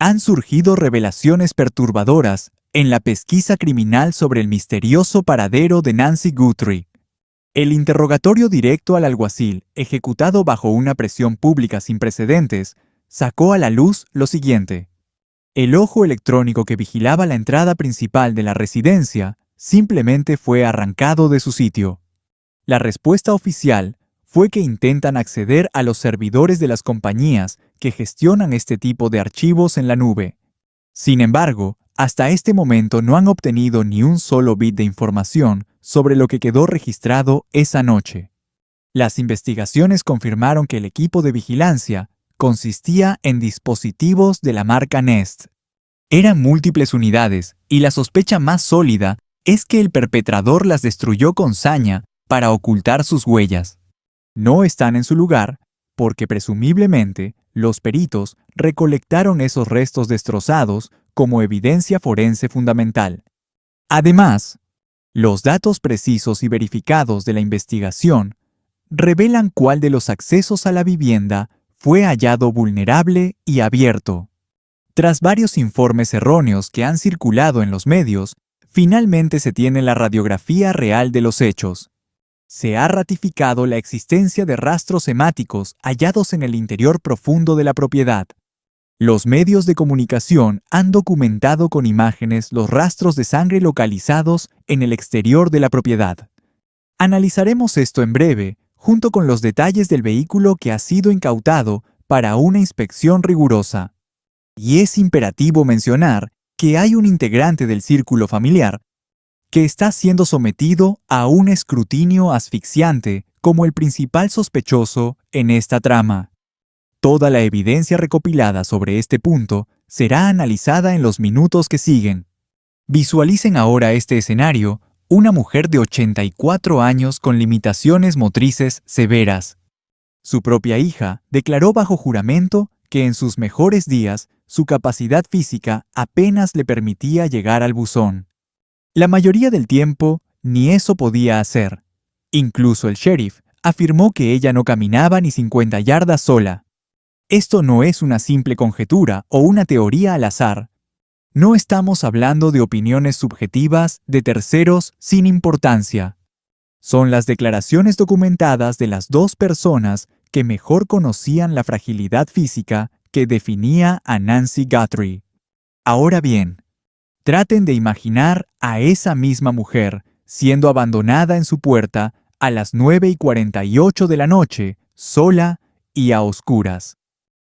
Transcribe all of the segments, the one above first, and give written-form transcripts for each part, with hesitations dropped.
Han surgido revelaciones perturbadoras en la pesquisa criminal sobre el misterioso paradero de Nancy Guthrie. El interrogatorio directo al alguacil, ejecutado bajo una presión pública sin precedentes, sacó a la luz lo siguiente. El ojo electrónico que vigilaba la entrada principal de la residencia simplemente fue arrancado de su sitio. La respuesta oficial fue que intentan acceder a los servidores de las compañías que gestionan este tipo de archivos en la nube. Sin embargo, hasta este momento no han obtenido ni un solo bit de información sobre lo que quedó registrado esa noche. Las investigaciones confirmaron que el equipo de vigilancia consistía en dispositivos de la marca Nest. Eran múltiples unidades y la sospecha más sólida es que el perpetrador las destruyó con saña para ocultar sus huellas. No están en su lugar porque presumiblemente los peritos recolectaron esos restos destrozados como evidencia forense fundamental. Además, los datos precisos y verificados de la investigación revelan cuál de los accesos a la vivienda fue hallado vulnerable y abierto. Tras varios informes erróneos que han circulado en los medios, finalmente se tiene la radiografía real de los hechos. Se ha ratificado la existencia de rastros hemáticos hallados en el interior profundo de la propiedad. Los medios de comunicación han documentado con imágenes los rastros de sangre localizados en el exterior de la propiedad. Analizaremos esto en breve, junto con los detalles del vehículo que ha sido incautado para una inspección rigurosa. Y es imperativo mencionar que hay un integrante del círculo familiar que está siendo sometido a un escrutinio asfixiante como el principal sospechoso en esta trama. Toda la evidencia recopilada sobre este punto será analizada en los minutos que siguen. Visualicen ahora este escenario, una mujer de 84 años con limitaciones motrices severas. Su propia hija declaró bajo juramento que en sus mejores días su capacidad física apenas le permitía llegar al buzón. La mayoría del tiempo, ni eso podía hacer. Incluso el sheriff afirmó que ella no caminaba ni 50 yardas sola. Esto no es una simple conjetura o una teoría al azar. No estamos hablando de opiniones subjetivas de terceros sin importancia. Son las declaraciones documentadas de las dos personas que mejor conocían la fragilidad física que definía a Nancy Guthrie. Ahora bien, traten de imaginar a esa misma mujer siendo abandonada en su puerta a las 9:48 de la noche, sola y a oscuras.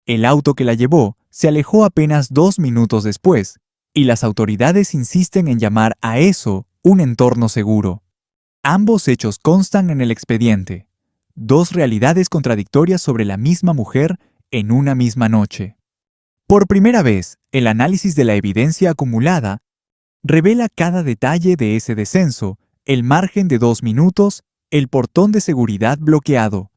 El auto que la llevó se alejó apenas 2 minutos después, y las autoridades insisten en llamar a eso un entorno seguro. Ambos hechos constan en el expediente. Dos realidades contradictorias sobre la misma mujer en una misma noche. Por primera vez, el análisis de la evidencia acumulada revela cada detalle de ese descenso, el margen de 2 minutos, el portón de seguridad bloqueado,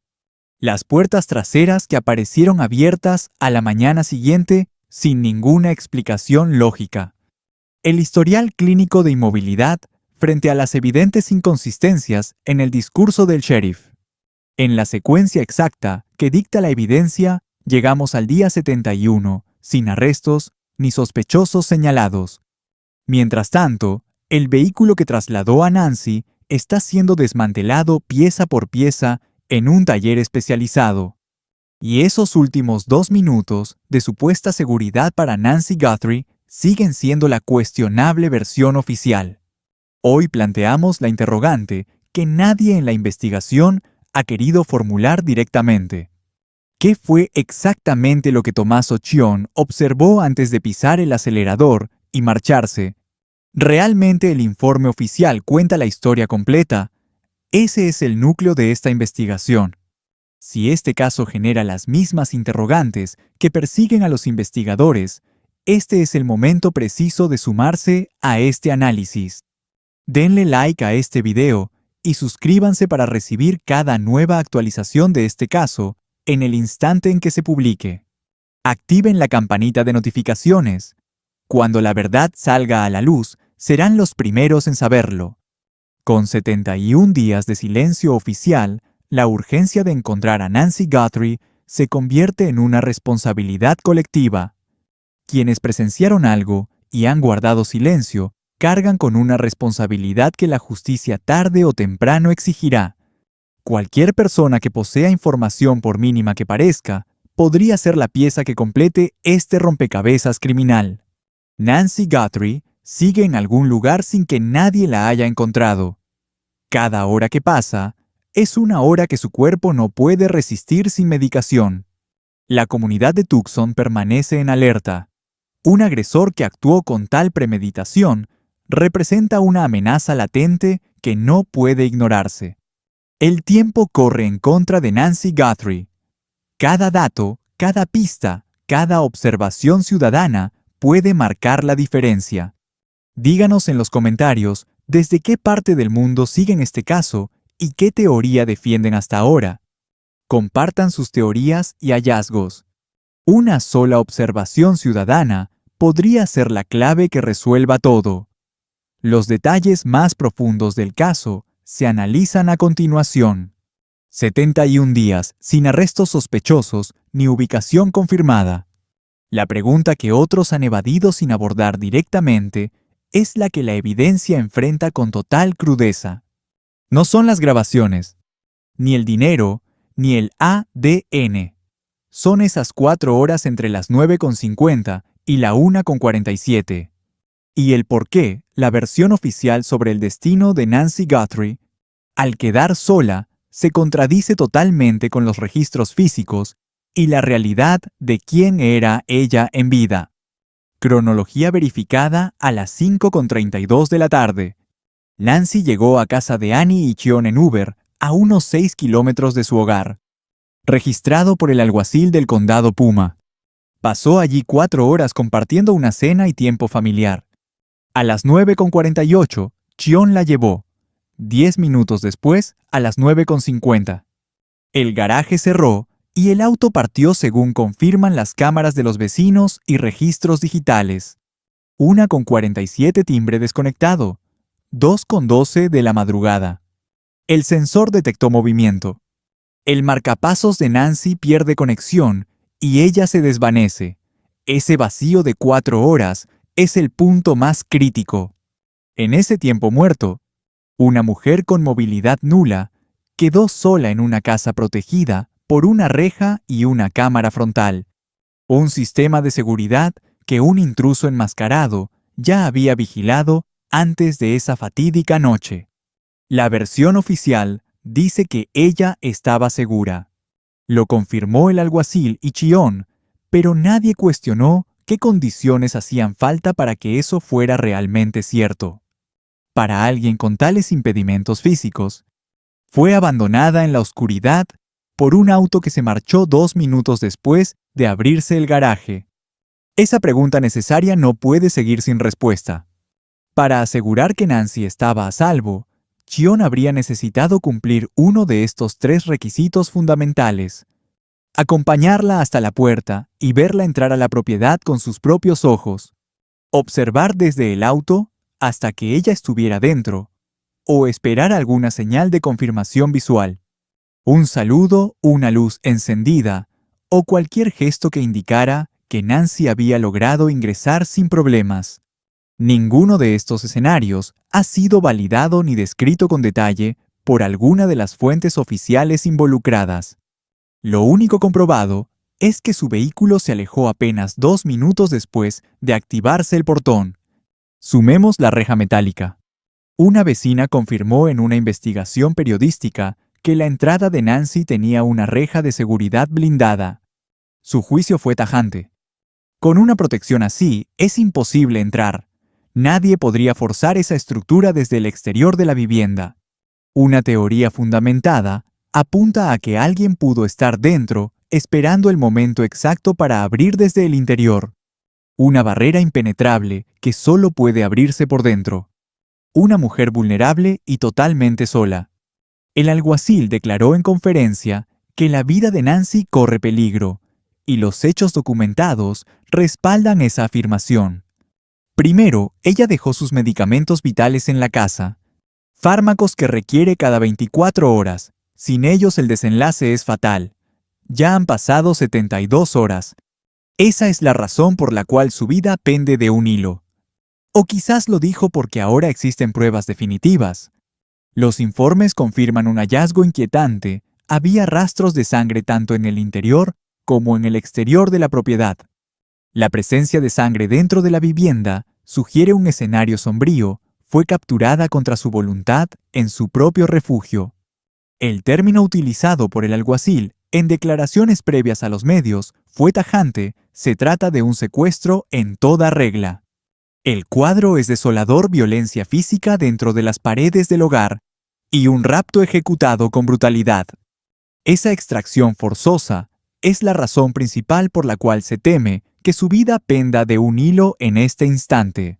las puertas traseras que aparecieron abiertas a la mañana siguiente sin ninguna explicación lógica, el historial clínico de inmovilidad frente a las evidentes inconsistencias en el discurso del sheriff. En la secuencia exacta que dicta la evidencia, llegamos al día 71, sin arrestos ni sospechosos señalados. Mientras tanto, el vehículo que trasladó a Nancy está siendo desmantelado pieza por pieza en un taller especializado. Y esos últimos 2 minutos de supuesta seguridad para Nancy Guthrie siguen siendo la cuestionable versión oficial. Hoy planteamos la interrogante que nadie en la investigación ha querido formular directamente. ¿Qué fue exactamente lo que Tommaso Cion observó antes de pisar el acelerador y marcharse? ¿Realmente el informe oficial cuenta la historia completa? Ese es el núcleo de esta investigación. Si este caso genera las mismas interrogantes que persiguen a los investigadores, este es el momento preciso de sumarse a este análisis. Denle like a este video y suscríbanse para recibir cada nueva actualización de este caso en el instante en que se publique. Activen la campanita de notificaciones. Cuando la verdad salga a la luz, serán los primeros en saberlo. Con 71 días de silencio oficial, la urgencia de encontrar a Nancy Guthrie se convierte en una responsabilidad colectiva. Quienes presenciaron algo y han guardado silencio, cargan con una responsabilidad que la justicia tarde o temprano exigirá. Cualquier persona que posea información, por mínima que parezca, podría ser la pieza que complete este rompecabezas criminal. Nancy Guthrie sigue en algún lugar sin que nadie la haya encontrado. Cada hora que pasa es una hora que su cuerpo no puede resistir sin medicación. La comunidad de Tucson permanece en alerta. Un agresor que actuó con tal premeditación representa una amenaza latente que no puede ignorarse. El tiempo corre en contra de Nancy Guthrie. Cada dato, cada pista, cada observación ciudadana puede marcar la diferencia. Díganos en los comentarios desde qué parte del mundo siguen este caso y qué teoría defienden hasta ahora. Compartan sus teorías y hallazgos. Una sola observación ciudadana podría ser la clave que resuelva todo. Los detalles más profundos del caso se analizan a continuación. 71 días sin arrestos sospechosos ni ubicación confirmada. La pregunta que otros han evadido sin abordar directamente es la que la evidencia enfrenta con total crudeza. No son las grabaciones, ni el dinero, ni el ADN. Son esas 4 horas entre las 9:50 y la 1:47. Y el por qué la versión oficial sobre el destino de Nancy Guthrie, al quedar sola, se contradice totalmente con los registros físicos y la realidad de quién era ella en vida. Cronología verificada a las 5:32 de la tarde. Nancy llegó a casa de Annie y Chion en Uber, a unos 6 kilómetros de su hogar. Registrado por el alguacil del condado Puma. Pasó allí 4 horas compartiendo una cena y tiempo familiar. A las 9:48, Chion la llevó. 10 minutos después, a las 9:50. El garaje cerró y el auto partió según confirman las cámaras de los vecinos y registros digitales. 1:47 timbre desconectado. 2:12 de la madrugada. El sensor detectó movimiento. El marcapasos de Nancy pierde conexión y ella se desvanece. Ese vacío de 4 horas es el punto más crítico. En ese tiempo muerto, una mujer con movilidad nula quedó sola en una casa protegida por una reja y una cámara frontal. Un sistema de seguridad que un intruso enmascarado ya había vigilado antes de esa fatídica noche. La versión oficial dice que ella estaba segura. Lo confirmó el alguacil y Chion, pero nadie cuestionó qué condiciones hacían falta para que eso fuera realmente cierto. Para alguien con tales impedimentos físicos, fue abandonada en la oscuridad por un auto que se marchó 2 minutos después de abrirse el garaje. Esa pregunta necesaria no puede seguir sin respuesta. Para asegurar que Nancy estaba a salvo, Chion habría necesitado cumplir uno de estos 3 requisitos fundamentales: acompañarla hasta la puerta y verla entrar a la propiedad con sus propios ojos, observar desde el auto hasta que ella estuviera dentro, o esperar alguna señal de confirmación visual. Un saludo, una luz encendida, o cualquier gesto que indicara que Nancy había logrado ingresar sin problemas. Ninguno de estos escenarios ha sido validado ni descrito con detalle por alguna de las fuentes oficiales involucradas. Lo único comprobado es que su vehículo se alejó apenas 2 minutos después de activarse el portón. Sumemos la reja metálica. Una vecina confirmó en una investigación periodística que la entrada de Nancy tenía una reja de seguridad blindada. Su juicio fue tajante. Con una protección así, es imposible entrar. Nadie podría forzar esa estructura desde el exterior de la vivienda. Una teoría fundamentada apunta a que alguien pudo estar dentro esperando el momento exacto para abrir desde el interior. Una barrera impenetrable que solo puede abrirse por dentro. Una mujer vulnerable y totalmente sola. El alguacil declaró en conferencia que la vida de Nancy corre peligro, y los hechos documentados respaldan esa afirmación. Primero, ella dejó sus medicamentos vitales en la casa. Fármacos que requiere cada 24 horas. Sin ellos el desenlace es fatal. Ya han pasado 72 horas. Esa es la razón por la cual su vida pende de un hilo. O quizás lo dijo porque ahora existen pruebas definitivas. Los informes confirman un hallazgo inquietante. Había rastros de sangre tanto en el interior como en el exterior de la propiedad. La presencia de sangre dentro de la vivienda sugiere un escenario sombrío. Fue capturada contra su voluntad en su propio refugio. El término utilizado por el alguacil en declaraciones previas a los medios fue tajante: se trata de un secuestro en toda regla. El cuadro es desolador: violencia física dentro de las paredes del hogar y un rapto ejecutado con brutalidad. Esa extracción forzosa es la razón principal por la cual se teme que su vida penda de un hilo en este instante.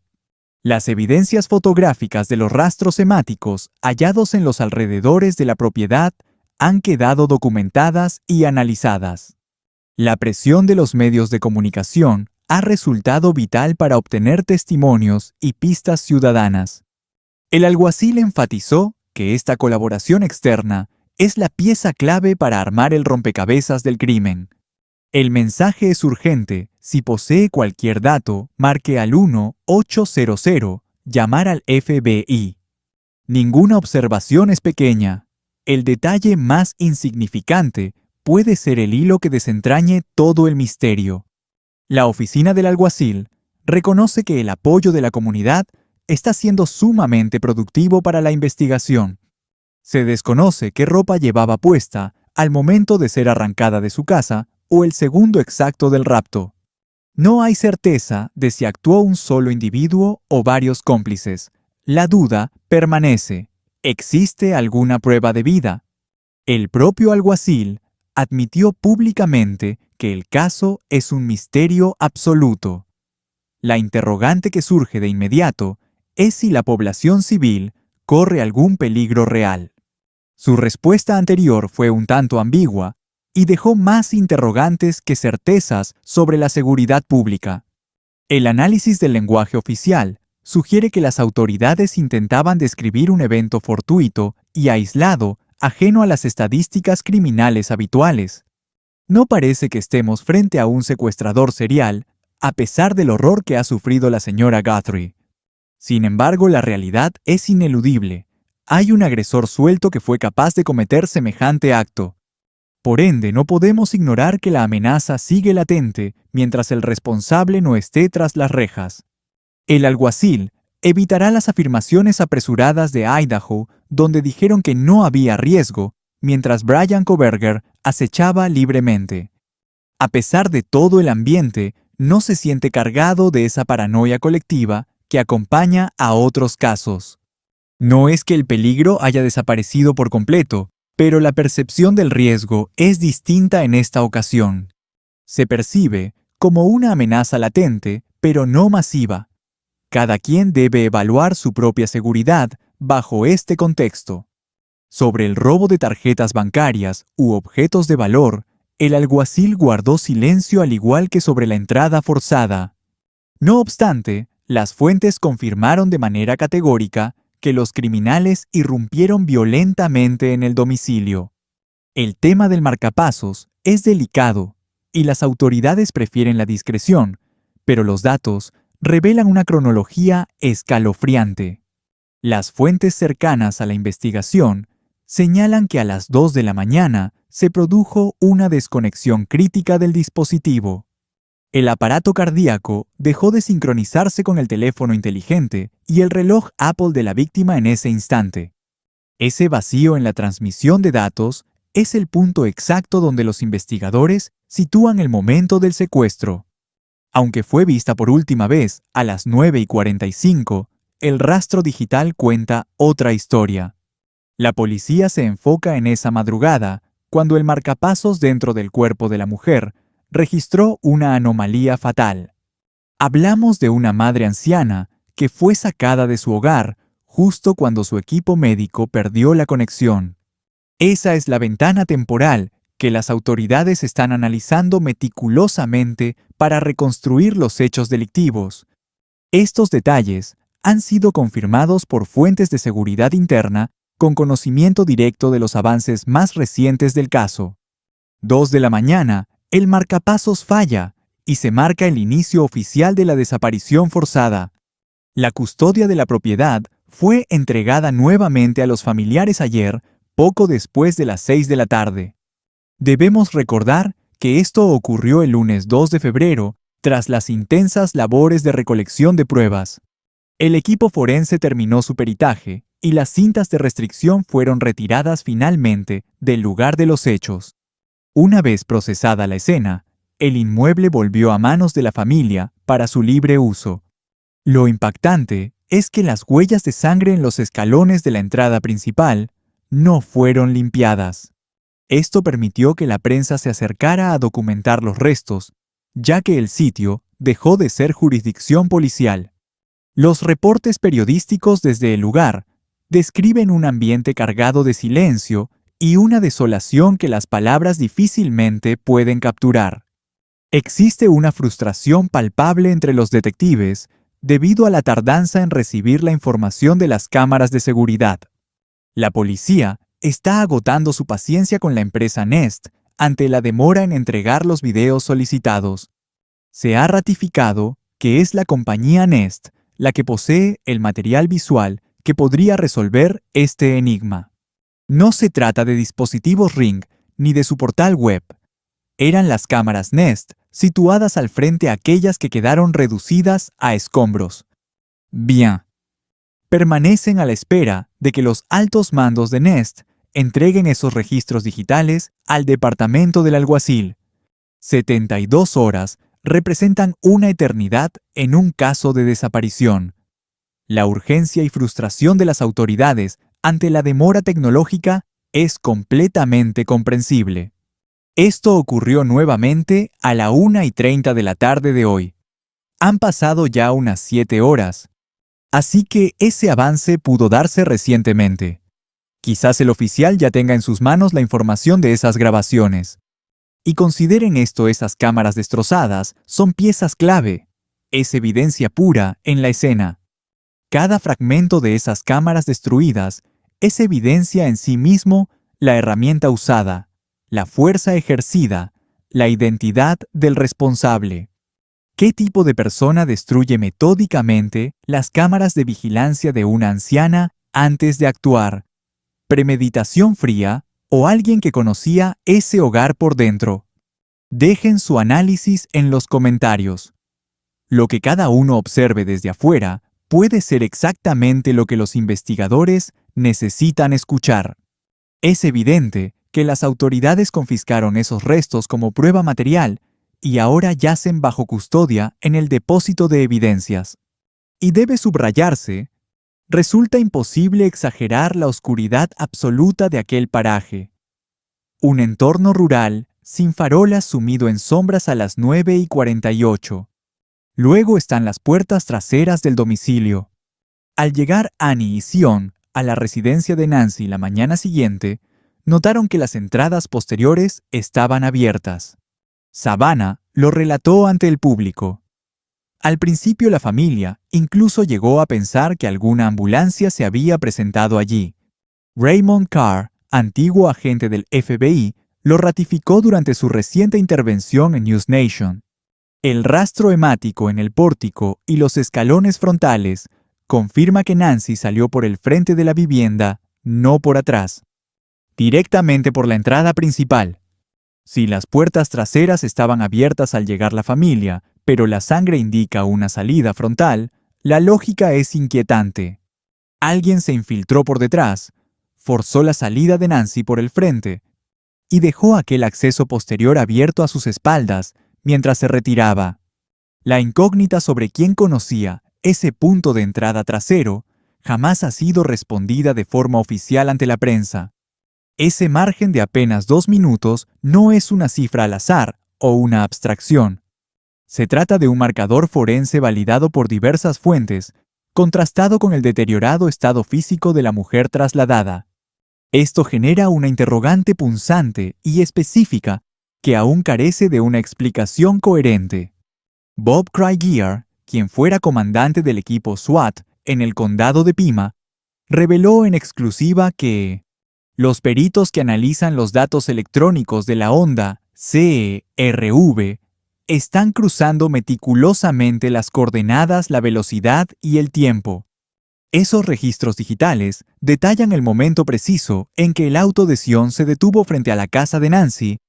Las evidencias fotográficas de los rastros hemáticos hallados en los alrededores de la propiedad han quedado documentadas y analizadas. La presión de los medios de comunicación ha resultado vital para obtener testimonios y pistas ciudadanas. El alguacil enfatizó que esta colaboración externa es la pieza clave para armar el rompecabezas del crimen. El mensaje es urgente. Si posee cualquier dato, marque al 1-800, llamar al FBI. Ninguna observación es pequeña. El detalle más insignificante puede ser el hilo que desentrañe todo el misterio. La oficina del alguacil reconoce que el apoyo de la comunidad está siendo sumamente productivo para la investigación. Se desconoce qué ropa llevaba puesta al momento de ser arrancada de su casa o el segundo exacto del rapto. No hay certeza de si actuó un solo individuo o varios cómplices. La duda permanece. ¿Existe alguna prueba de vida? El propio alguacil admitió públicamente que el caso es un misterio absoluto. La interrogante que surge de inmediato es si la población civil corre algún peligro real. Su respuesta anterior fue un tanto ambigua y dejó más interrogantes que certezas sobre la seguridad pública. El análisis del lenguaje oficial sugiere que las autoridades intentaban describir un evento fortuito y aislado, ajeno a las estadísticas criminales habituales. No parece que estemos frente a un secuestrador serial, a pesar del horror que ha sufrido la señora Guthrie. Sin embargo, la realidad es ineludible. Hay un agresor suelto que fue capaz de cometer semejante acto. Por ende, no podemos ignorar que la amenaza sigue latente mientras el responsable no esté tras las rejas. El alguacil evitará las afirmaciones apresuradas de Idaho, donde dijeron que no había riesgo, mientras Bryan Kohberger acechaba libremente. A pesar de todo, el ambiente no se siente cargado de esa paranoia colectiva que acompaña a otros casos. No es que el peligro haya desaparecido por completo, pero la percepción del riesgo es distinta en esta ocasión. Se percibe como una amenaza latente, pero no masiva. Cada quien debe evaluar su propia seguridad bajo este contexto. Sobre el robo de tarjetas bancarias u objetos de valor, el alguacil guardó silencio, al igual que sobre la entrada forzada. No obstante, las fuentes confirmaron de manera categórica que los criminales irrumpieron violentamente en el domicilio. El tema del marcapasos es delicado y las autoridades prefieren la discreción, pero los datos revelan una cronología escalofriante. Las fuentes cercanas a la investigación señalan que a las 2 de la mañana se produjo una desconexión crítica del dispositivo. El aparato cardíaco dejó de sincronizarse con el teléfono inteligente y el reloj Apple de la víctima en ese instante. Ese vacío en la transmisión de datos es el punto exacto donde los investigadores sitúan el momento del secuestro. Aunque fue vista por última vez a las 9:45, el rastro digital cuenta otra historia. La policía se enfoca en esa madrugada, cuando el marcapasos dentro del cuerpo de la mujer registró una anomalía fatal. Hablamos de una madre anciana que fue sacada de su hogar justo cuando su equipo médico perdió la conexión. Esa es la ventana temporal que las autoridades están analizando meticulosamente para reconstruir los hechos delictivos. Estos detalles han sido confirmados por fuentes de seguridad interna con conocimiento directo de los avances más recientes del caso. 2 de la mañana, el marcapasos falla y se marca el inicio oficial de la desaparición forzada. La custodia de la propiedad fue entregada nuevamente a los familiares ayer, poco después de las 6 de la tarde. Debemos recordar que esto ocurrió el lunes 2 de febrero, tras las intensas labores de recolección de pruebas. El equipo forense terminó su peritaje y las cintas de restricción fueron retiradas finalmente del lugar de los hechos. Una vez procesada la escena, el inmueble volvió a manos de la familia para su libre uso. Lo impactante es que las huellas de sangre en los escalones de la entrada principal no fueron limpiadas. Esto permitió que la prensa se acercara a documentar los restos, ya que el sitio dejó de ser jurisdicción policial. Los reportes periodísticos desde el lugar describen un ambiente cargado de silencio y una desolación que las palabras difícilmente pueden capturar. Existe una frustración palpable entre los detectives debido a la tardanza en recibir la información de las cámaras de seguridad. La policía está agotando su paciencia con la empresa Nest ante la demora en entregar los videos solicitados. Se ha ratificado que es la compañía Nest la que posee el material visual que podría resolver este enigma. No se trata de dispositivos Ring ni de su portal web. Eran las cámaras Nest situadas al frente aquellas que quedaron reducidas a escombros. Bien. Permanecen a la espera de que los altos mandos de Nest entreguen esos registros digitales al departamento del alguacil. 72 horas representan una eternidad en un caso de desaparición. La urgencia y frustración de las autoridades ante la demora tecnológica es completamente comprensible. Esto ocurrió nuevamente a la 1:30 de la tarde de hoy. Han pasado ya unas 7 horas. Así que ese avance pudo darse recientemente. Quizás el oficial ya tenga en sus manos la información de esas grabaciones. Y consideren esto, esas cámaras destrozadas son piezas clave. Es evidencia pura en la escena. Cada fragmento de esas cámaras destruidas es evidencia en sí mismo la herramienta usada, la fuerza ejercida, la identidad del responsable. ¿Qué tipo de persona destruye metódicamente las cámaras de vigilancia de una anciana antes de actuar? ¿Premeditación fría o alguien que conocía ese hogar por dentro? Dejen su análisis en los comentarios. Lo que cada uno observe desde afuera puede ser exactamente lo que los investigadores necesitan escuchar. Es evidente que las autoridades confiscaron esos restos como prueba material y ahora yacen bajo custodia en el depósito de evidencias. Y debe subrayarse, resulta imposible exagerar la oscuridad absoluta de aquel paraje. Un entorno rural, sin farolas, sumido en sombras a las 9:48. Luego están las puertas traseras del domicilio. Al llegar Annie y Sion a la residencia de Nancy la mañana siguiente, notaron que las entradas posteriores estaban abiertas. Savannah lo relató ante el público. Al principio la familia incluso llegó a pensar que alguna ambulancia se había presentado allí. Raymond Carr, antiguo agente del FBI, lo ratificó durante su reciente intervención en News Nation. El rastro hemático en el pórtico y los escalones frontales confirma que Nancy salió por el frente de la vivienda, no por atrás. Directamente por la entrada principal. Si las puertas traseras estaban abiertas al llegar la familia, pero la sangre indica una salida frontal, la lógica es inquietante. Alguien se infiltró por detrás, forzó la salida de Nancy por el frente y dejó aquel acceso posterior abierto a sus espaldas mientras se retiraba. La incógnita sobre quién conocía ese punto de entrada trasero jamás ha sido respondida de forma oficial ante la prensa. Ese margen de apenas 2 minutos no es una cifra al azar o una abstracción. Se trata de un marcador forense validado por diversas fuentes, contrastado con el deteriorado estado físico de la mujer trasladada. Esto genera una interrogante punzante y específica que aún carece de una explicación coherente. Bob Craigier, quien fuera comandante del equipo SWAT en el condado de Pima, reveló en exclusiva que los peritos que analizan los datos electrónicos de la onda CERV están cruzando meticulosamente las coordenadas, la velocidad y el tiempo. Esos registros digitales detallan el momento preciso en que el auto de Sion se detuvo frente a la casa de Nancy,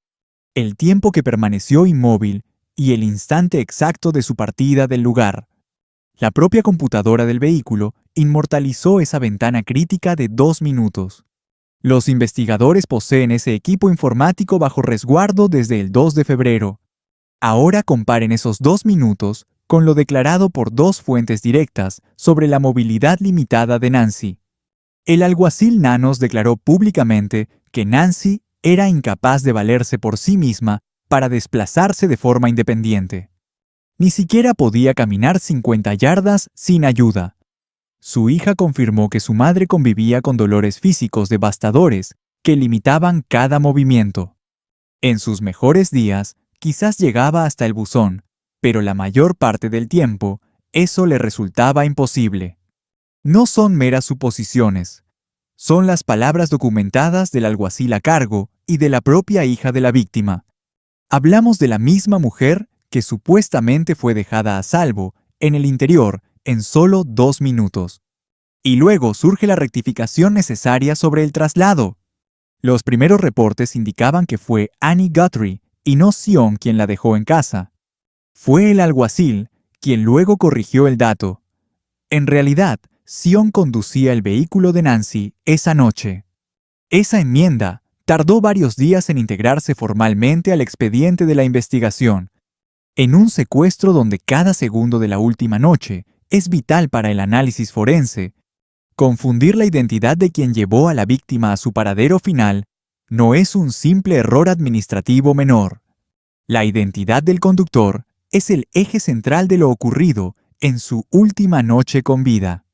el tiempo que permaneció inmóvil y el instante exacto de su partida del lugar. La propia computadora del vehículo inmortalizó esa ventana crítica de 2 minutos. Los investigadores poseen ese equipo informático bajo resguardo desde el 2 de febrero. Ahora comparen esos 2 minutos con lo declarado por 2 fuentes directas sobre la movilidad limitada de Nancy. El alguacil Nanos declaró públicamente que Nancy era incapaz de valerse por sí misma para desplazarse de forma independiente. Ni siquiera podía caminar 50 yardas sin ayuda. Su hija confirmó que su madre convivía con dolores físicos devastadores que limitaban cada movimiento. En sus mejores días, quizás llegaba hasta el buzón, pero la mayor parte del tiempo, eso le resultaba imposible. No son meras suposiciones. Son las palabras documentadas del alguacil a cargo y de la propia hija de la víctima. Hablamos de la misma mujer que supuestamente fue dejada a salvo en el interior en solo 2 minutos. Y luego surge la rectificación necesaria sobre el traslado. Los primeros reportes indicaban que fue Annie Guthrie y no Sion quien la dejó en casa. Fue el alguacil quien luego corrigió el dato. En realidad, Sion conducía el vehículo de Nancy esa noche. Esa enmienda tardó varios días en integrarse formalmente al expediente de la investigación. En un secuestro donde cada segundo de la última noche es vital para el análisis forense, confundir la identidad de quien llevó a la víctima a su paradero final no es un simple error administrativo menor. La identidad del conductor es el eje central de lo ocurrido en su última noche con vida.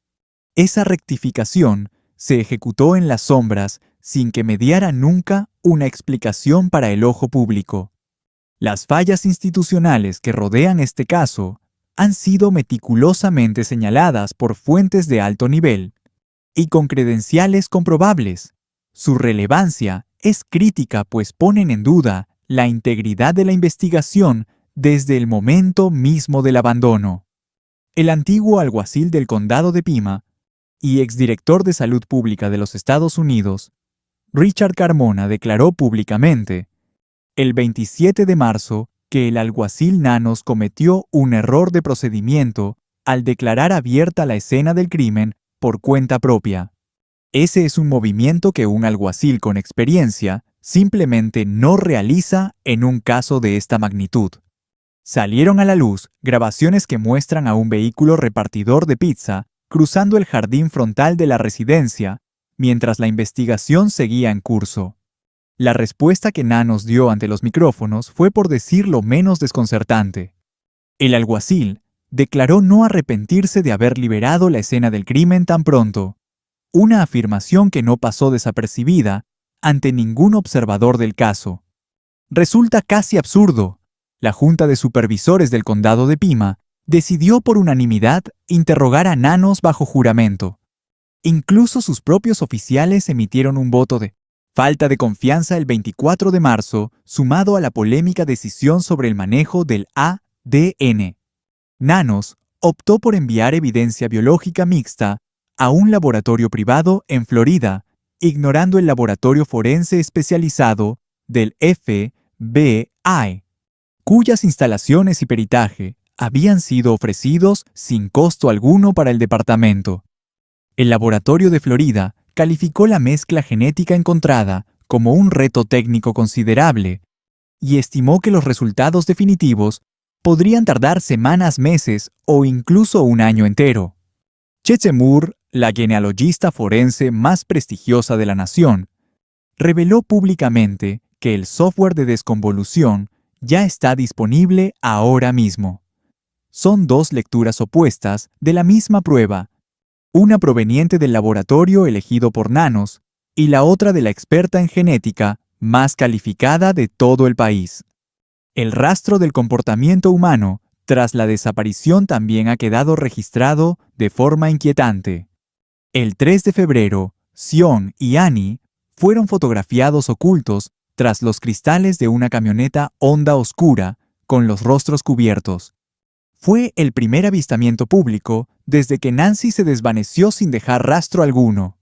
Esa rectificación se ejecutó en las sombras sin que mediara nunca una explicación para el ojo público. Las fallas institucionales que rodean este caso han sido meticulosamente señaladas por fuentes de alto nivel y con credenciales comprobables. Su relevancia es crítica pues ponen en duda la integridad de la investigación desde el momento mismo del abandono. El antiguo alguacil del condado de Pima y exdirector de Salud Pública de los Estados Unidos, Richard Carmona, declaró públicamente el 27 de marzo que el alguacil Nanos cometió un error de procedimiento al declarar abierta la escena del crimen por cuenta propia. Ese es un movimiento que un alguacil con experiencia simplemente no realiza en un caso de esta magnitud. Salieron a la luz grabaciones que muestran a un vehículo repartidor de pizza cruzando el jardín frontal de la residencia mientras la investigación seguía en curso. La respuesta que Nanos dio ante los micrófonos fue por decirlo menos desconcertante. El alguacil declaró no arrepentirse de haber liberado la escena del crimen tan pronto, una afirmación que no pasó desapercibida ante ningún observador del caso. Resulta casi absurdo. La Junta de Supervisores del Condado de Pima decidió por unanimidad interrogar a Nanos bajo juramento. Incluso sus propios oficiales emitieron un voto de falta de confianza el 24 de marzo, sumado a la polémica decisión sobre el manejo del ADN. Nanos optó por enviar evidencia biológica mixta a un laboratorio privado en Florida, ignorando el laboratorio forense especializado del FBI, cuyas instalaciones y peritaje habían sido ofrecidos sin costo alguno para el departamento. El laboratorio de Florida calificó la mezcla genética encontrada como un reto técnico considerable y estimó que los resultados definitivos podrían tardar semanas, meses o incluso un año entero. Chetze Moore, la genealogista forense más prestigiosa de la nación, reveló públicamente que el software de desconvolución ya está disponible ahora mismo. Son 2 lecturas opuestas de la misma prueba, una proveniente del laboratorio elegido por Nanos y la otra de la experta en genética más calificada de todo el país. El rastro del comportamiento humano tras la desaparición también ha quedado registrado de forma inquietante. El 3 de febrero, Sion y Annie fueron fotografiados ocultos tras los cristales de una camioneta Honda oscura con los rostros cubiertos. Fue el primer avistamiento público desde que Nancy se desvaneció sin dejar rastro alguno.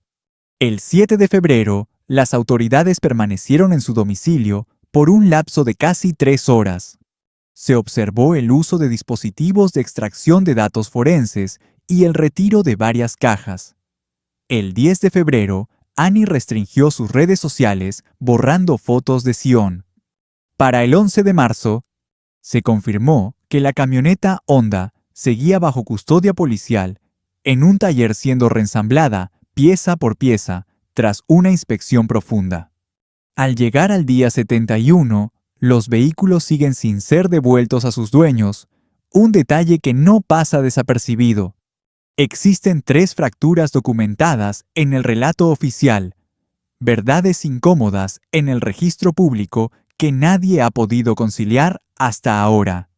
El 7 de febrero, las autoridades permanecieron en su domicilio por un lapso de casi 3 horas. Se observó el uso de dispositivos de extracción de datos forenses y el retiro de varias cajas. El 10 de febrero, Annie restringió sus redes sociales borrando fotos de Sion. Para el 11 de marzo, se confirmó que la camioneta Honda seguía bajo custodia policial en un taller siendo reensamblada pieza por pieza tras una inspección profunda. Al llegar al día 71, los vehículos siguen sin ser devueltos a sus dueños, un detalle que no pasa desapercibido. Existen 3 fracturas documentadas en el relato oficial, verdades incómodas en el registro público que nadie ha podido conciliar hasta ahora.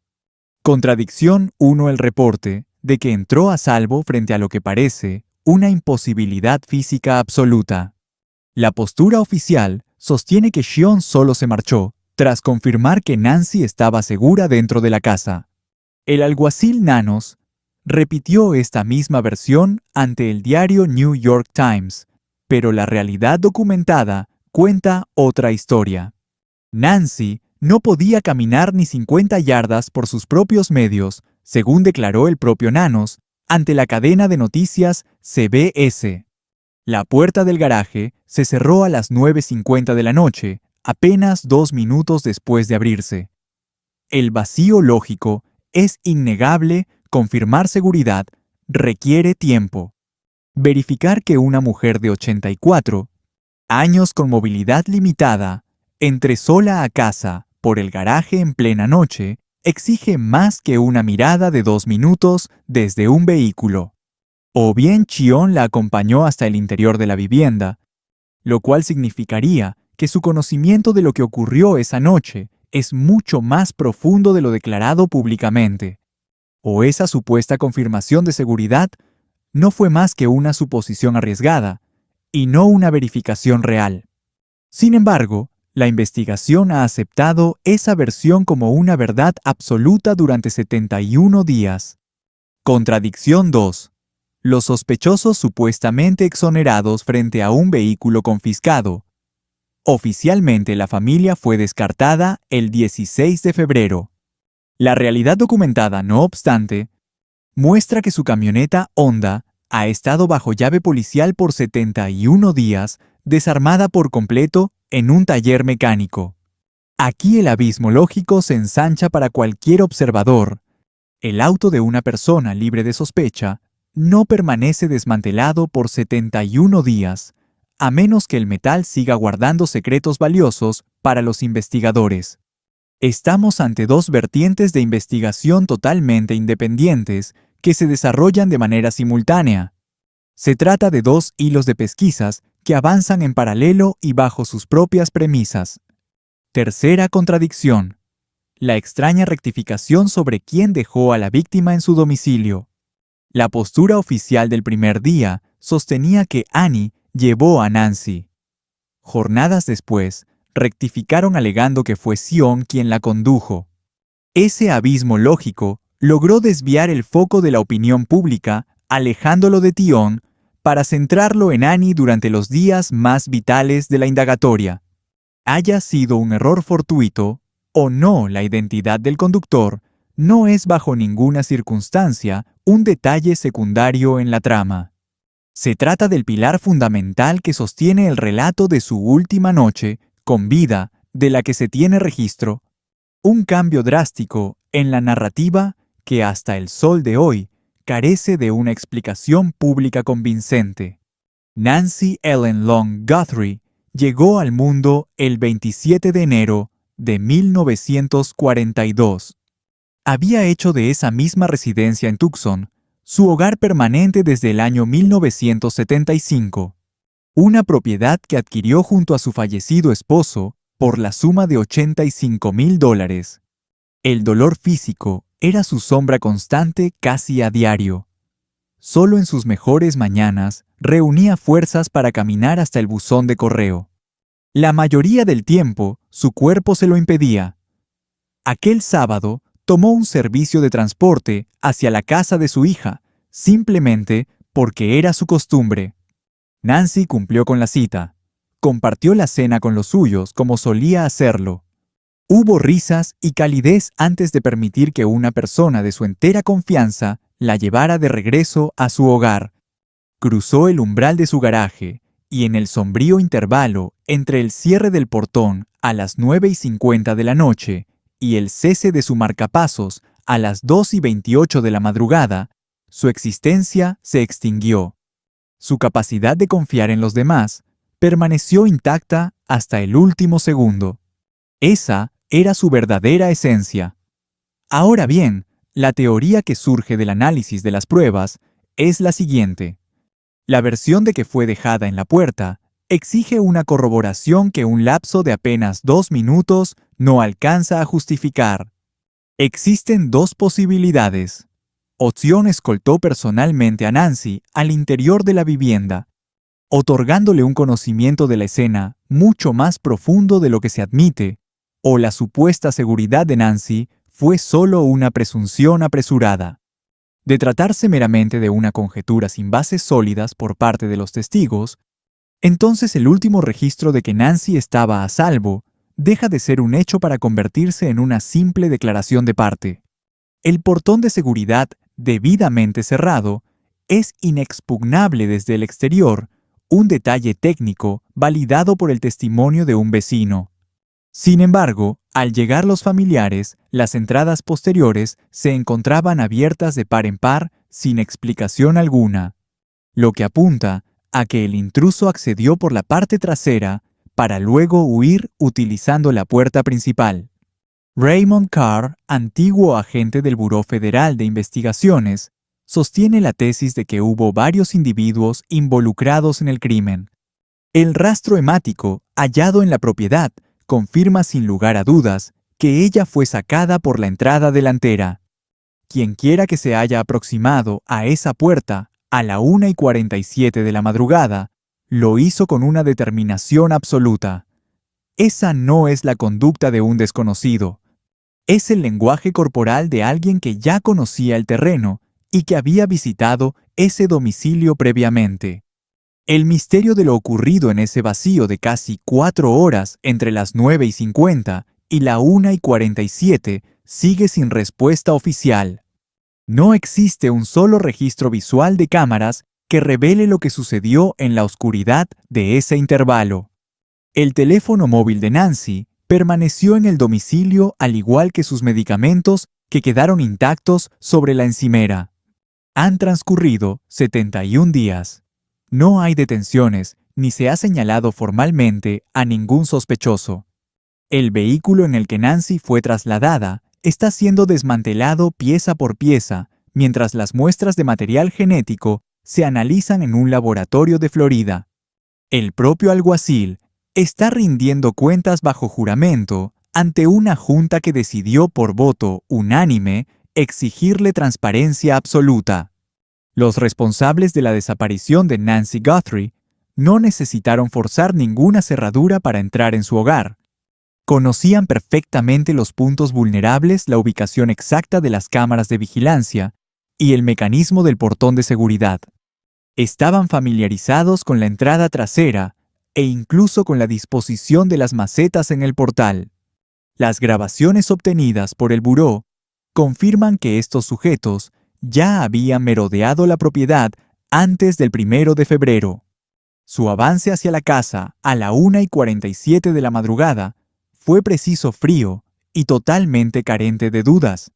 Contradicción 1. El reporte de que entró a salvo frente a lo que parece una imposibilidad física absoluta. La postura oficial sostiene que Sion solo se marchó tras confirmar que Nancy estaba segura dentro de la casa. El alguacil Nanos repitió esta misma versión ante el diario New York Times, pero la realidad documentada cuenta otra historia. Nancy no podía caminar ni 50 yardas por sus propios medios, según declaró el propio Nanos, ante la cadena de noticias CBS. La puerta del garaje se cerró a las 9:50 de la noche, apenas 2 minutos después de abrirse. El vacío lógico es innegable, confirmar seguridad requiere tiempo. Verificar que una mujer de 84 años con movilidad limitada entre sola a casa por el garaje en plena noche exige más que una mirada de 2 minutos desde un vehículo. O bien Sion la acompañó hasta el interior de la vivienda, lo cual significaría que su conocimiento de lo que ocurrió esa noche es mucho más profundo de lo declarado públicamente. O esa supuesta confirmación de seguridad no fue más que una suposición arriesgada, y no una verificación real. Sin embargo, la investigación ha aceptado esa versión como una verdad absoluta durante 71 días. Contradicción 2. Los sospechosos supuestamente exonerados frente a un vehículo confiscado. Oficialmente la familia fue descartada el 16 de febrero. La realidad documentada, no obstante, muestra que su camioneta Honda ha estado bajo llave policial por 71 días, desarmada por completo en un taller mecánico. Aquí el abismo lógico se ensancha para cualquier observador. El auto de una persona libre de sospecha no permanece desmantelado por 71 días, a menos que el metal siga guardando secretos valiosos para los investigadores. Estamos ante 2 vertientes de investigación totalmente independientes que se desarrollan de manera simultánea. Se trata de 2 hilos de pesquisas que avanzan en paralelo y bajo sus propias premisas. Tercera contradicción. La extraña rectificación sobre quién dejó a la víctima en su domicilio. La postura oficial del primer día sostenía que Annie llevó a Nancy. Jornadas después, rectificaron alegando que fue Sion quien la condujo. Ese abismo lógico logró desviar el foco de la opinión pública, alejándolo de Tion para centrarlo en Annie durante los días más vitales de la indagatoria. Haya sido un error fortuito o no la identidad del conductor, no es bajo ninguna circunstancia un detalle secundario en la trama. Se trata del pilar fundamental que sostiene el relato de su última noche con vida de la que se tiene registro, un cambio drástico en la narrativa que hasta el sol de hoy carece de una explicación pública convincente. Nancy Ellen Long Guthrie llegó al mundo el 27 de enero de 1942. Había hecho de esa misma residencia en Tucson su hogar permanente desde el año 1975, una propiedad que adquirió junto a su fallecido esposo por la suma de $85,000. El dolor físico era su sombra constante casi a diario. Solo en sus mejores mañanas reunía fuerzas para caminar hasta el buzón de correo. La mayoría del tiempo, su cuerpo se lo impedía. Aquel sábado, tomó un servicio de transporte hacia la casa de su hija, simplemente porque era su costumbre. Nancy cumplió con la cita. Compartió la cena con los suyos como solía hacerlo. Hubo risas y calidez antes de permitir que una persona de su entera confianza la llevara de regreso a su hogar. Cruzó el umbral de su garaje y en el sombrío intervalo entre el cierre del portón a las 9:50 de la noche y el cese de su marcapasos a las 2:28 de la madrugada, su existencia se extinguió. Su capacidad de confiar en los demás permaneció intacta hasta el último segundo. Esa era su verdadera esencia. Ahora bien, la teoría que surge del análisis de las pruebas es la siguiente. La versión de que fue dejada en la puerta exige una corroboración que un lapso de apenas 2 minutos no alcanza a justificar. Existen dos posibilidades. Ozione escoltó personalmente a Nancy al interior de la vivienda, otorgándole un conocimiento de la escena mucho más profundo de lo que se admite, o la supuesta seguridad de Nancy fue solo una presunción apresurada. De tratarse meramente de una conjetura sin bases sólidas por parte de los testigos, entonces el último registro de que Nancy estaba a salvo deja de ser un hecho para convertirse en una simple declaración de parte. El portón de seguridad debidamente cerrado es inexpugnable desde el exterior, un detalle técnico validado por el testimonio de un vecino. Sin embargo, al llegar los familiares, las entradas posteriores se encontraban abiertas de par en par sin explicación alguna, lo que apunta a que el intruso accedió por la parte trasera para luego huir utilizando la puerta principal. Raymond Carr, antiguo agente del Buró Federal de Investigaciones, sostiene la tesis de que hubo varios individuos involucrados en el crimen. El rastro hemático hallado en la propiedad confirma sin lugar a dudas que ella fue sacada por la entrada delantera. Quienquiera que se haya aproximado a esa puerta a la 1:47 de la madrugada, lo hizo con una determinación absoluta. Esa no es la conducta de un desconocido. Es el lenguaje corporal de alguien que ya conocía el terreno y que había visitado ese domicilio previamente. El misterio de lo ocurrido en ese vacío de casi 4 horas entre las 9:50 y la 1:47 sigue sin respuesta oficial. No existe un solo registro visual de cámaras que revele lo que sucedió en la oscuridad de ese intervalo. El teléfono móvil de Nancy permaneció en el domicilio al igual que sus medicamentos que quedaron intactos sobre la encimera. Han transcurrido 71 días. No hay detenciones ni se ha señalado formalmente a ningún sospechoso. El vehículo en el que Nancy fue trasladada está siendo desmantelado pieza por pieza mientras las muestras de material genético se analizan en un laboratorio de Florida. El propio alguacil está rindiendo cuentas bajo juramento ante una junta que decidió por voto unánime exigirle transparencia absoluta. Los responsables de la desaparición de Nancy Guthrie no necesitaron forzar ninguna cerradura para entrar en su hogar. Conocían perfectamente los puntos vulnerables, la ubicación exacta de las cámaras de vigilancia y el mecanismo del portón de seguridad. Estaban familiarizados con la entrada trasera e incluso con la disposición de las macetas en el portal. Las grabaciones obtenidas por el buró confirman que estos sujetos ya habían merodeado la propiedad antes del 1 de febrero. Su avance hacia la casa a la 1:47 de la madrugada fue preciso, frío y totalmente carente de dudas.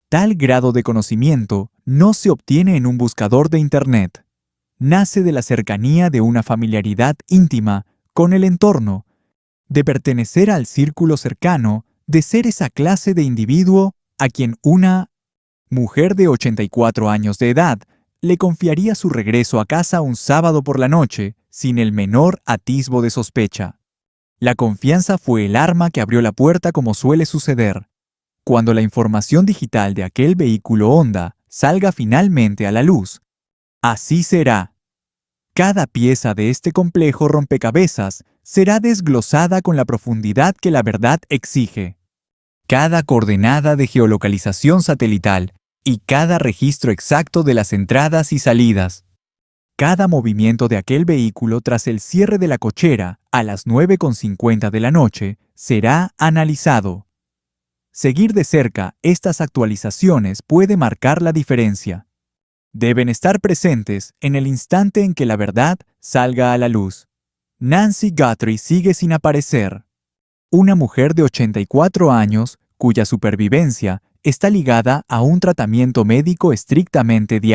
Tal grado de conocimiento no se obtiene en un buscador de Internet. Nace de la cercanía de una familiaridad íntima con el entorno, de pertenecer al círculo cercano, de ser esa clase de individuo a quien una mujer de 84 años de edad le confiaría su regreso a casa un sábado por la noche sin el menor atisbo de sospecha. La confianza fue el arma que abrió la puerta como suele suceder. Cuando la información digital de aquel vehículo Honda salga finalmente a la luz, así será. Cada pieza de este complejo rompecabezas será desglosada con la profundidad que la verdad exige. cada coordenada de geolocalización satelital y cada registro exacto de las entradas y salidas. Cada movimiento de aquel vehículo tras el cierre de la cochera a las 9:50 de la noche será analizado. Seguir de cerca estas actualizaciones puede marcar la diferencia. Deben estar presentes en el instante en que la verdad salga a la luz. Nancy Guthrie sigue sin aparecer. Una mujer de 84 años cuya supervivencia está ligada a un tratamiento médico estrictamente diario.